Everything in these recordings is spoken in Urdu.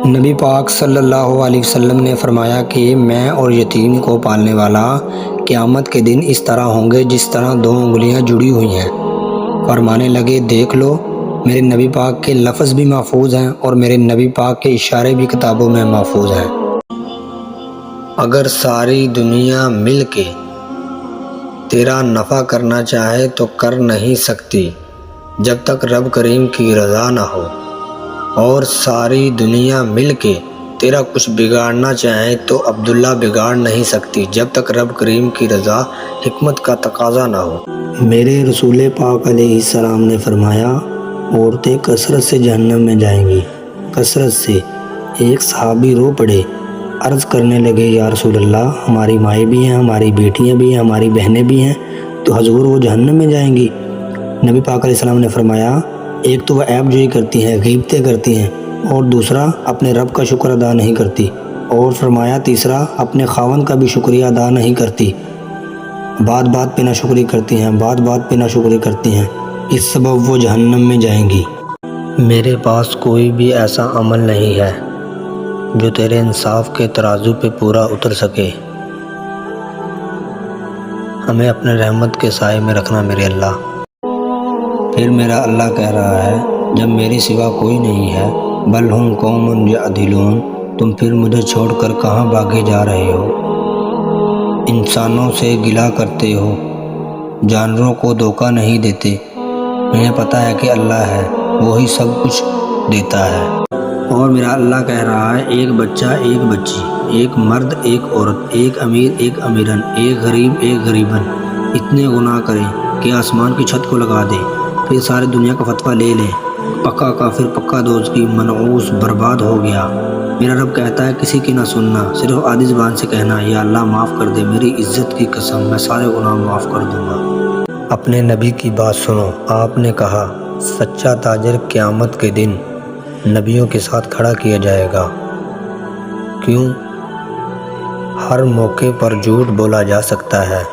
نبی پاک صلی اللہ علیہ وسلم نے فرمایا کہ میں اور یتیم کو پالنے والا قیامت کے دن اس طرح ہوں گے جس طرح دو انگلیاں جڑی ہوئی ہیں۔ فرمانے لگے، دیکھ لو، میرے نبی پاک کے لفظ بھی محفوظ ہیں اور میرے نبی پاک کے اشارے بھی کتابوں میں محفوظ ہیں۔ اگر ساری دنیا مل کے تیرا نفع کرنا چاہے تو کر نہیں سکتی جب تک رب کریم کی رضا نہ ہو، اور ساری دنیا مل کے تیرا کچھ بگاڑنا چاہے تو عبداللہ بگاڑ نہیں سکتی جب تک رب کریم کی رضا حکمت کا تقاضا نہ ہو۔ میرے رسول پاک علیہ السلام نے فرمایا، عورتیں کثرت سے جہنم میں جائیں گی، کثرت سے۔ ایک صحابی رو پڑے، عرض کرنے لگے، یا رسول اللہ، ہماری مائیں بھی ہیں، ہماری بیٹیاں بھی ہیں، ہماری بہنیں بھی ہیں، تو حضور وہ جہنم میں جائیں گی؟ نبی پاک علیہ السلام نے فرمایا، ایک تو وہ عیب جوئی کرتی ہیں، غیبتیں کرتی ہیں، اور دوسرا اپنے رب کا شکر ادا نہیں کرتی، اور فرمایا تیسرا اپنے خاوند کا بھی شکریہ ادا نہیں کرتی، بات بات پہ ناشکری کرتی ہیں، بات بات پہ ناشکری کرتی ہیں، اس سبب وہ جہنم میں جائیں گی۔ میرے پاس کوئی بھی ایسا عمل نہیں ہے جو تیرے انصاف کے ترازو پہ پورا اتر سکے۔ ہمیں اپنے رحمت کے سائے میں رکھنا میرے اللہ۔ پھر میرا اللہ کہہ رہا ہے، جب میرے سوا کوئی نہیں ہے، بل ہم قوم یعدلون، تم پھر مجھے چھوڑ کر کہاں بھاگے جا رہے ہو؟ انسانوں سے گلہ کرتے ہو، جانوروں کو دھوکہ نہیں دیتے۔ انہیں پتہ ہے کہ اللہ ہے، وہی سب کچھ دیتا ہے۔ اور میرا اللہ کہہ رہا ہے، ایک بچہ ایک بچی، ایک مرد ایک عورت، ایک امیر ایک امیرن، ایک غریب ایک غریبن، اتنے گناہ کریں کہ آسمان کی چھت کو لگا دیں، پھر ساری دنیا کا فتویٰ لے لیں، پکا کافر، پکا دوزخی، منعوس، برباد ہو گیا۔ میرا رب کہتا ہے، کسی کی نہ سننا، صرف آدھی زبان سے کہنا، یا اللہ معاف کر دے، میری عزت کی قسم، میں سارے گناہ معاف کر دوں گا۔ اپنے نبی کی بات سنو، آپ نے کہا، سچا تاجر قیامت کے دن نبیوں کے ساتھ کھڑا کیا جائے گا۔ کیوں؟ ہر موقع پر جھوٹ بولا جا سکتا ہے،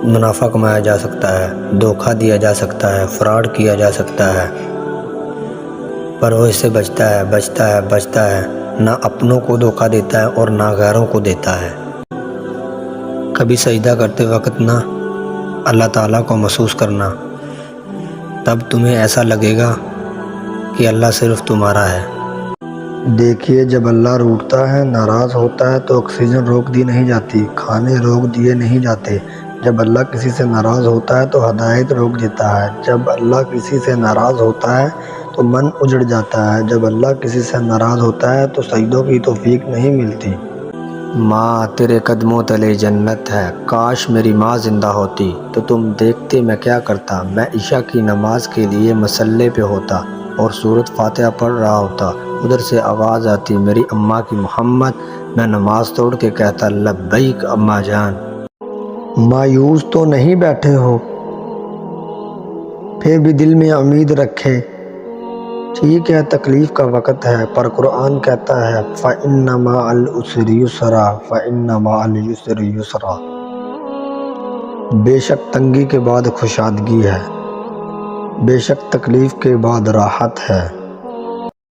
منافع کمایا جا سکتا ہے، دھوکہ دیا جا سکتا ہے، فراڈ کیا جا سکتا ہے، پر وہ اس سے بچتا ہے، نہ اپنوں کو دھوکہ دیتا ہے اور نہ غیروں کو دیتا ہے۔ کبھی سجدہ کرتے وقت نہ اللہ تعالیٰ کو محسوس کرنا، تب تمہیں ایسا لگے گا کہ اللہ صرف تمہارا ہے۔ دیکھیے، جب اللہ روٹھتا ہے، ناراض ہوتا ہے تو آکسیجن روک دی نہیں جاتی، کھانے روک دیے نہیں جاتے۔ جب اللہ کسی سے ناراض ہوتا ہے تو ہدایت روک دیتا ہے۔ جب اللہ کسی سے ناراض ہوتا ہے تو من اجڑ جاتا ہے۔ جب اللہ کسی سے ناراض ہوتا ہے تو سجدوں کی توفیق نہیں ملتی۔ ماں، تیرے قدموں تلے جنت ہے، کاش میری ماں زندہ ہوتی تو تم دیکھتے میں کیا کرتا۔ میں عشاء کی نماز کے لیے مصلی پہ ہوتا اور سورۃ فاتحہ پڑھ رہا ہوتا، ادھر سے آواز آتی، میری اماں کی، محمد۔ میں نماز توڑ کے کہتا، لبیک اماں جان۔ مایوس تو نہیں بیٹھے ہو؟ پھر بھی دل میں امید رکھے۔ ٹھیک ہے، تکلیف کا وقت ہے، پر قرآن کہتا ہے، فَإِنَّ مَعَ الْعُسْرِ يُسْرًا، فَإِنَّ مَعَ الْيُسْرِ يُسْرًا۔ بے شک تنگی کے بعد خوشادگی ہے، بے شک تکلیف کے بعد راحت ہے۔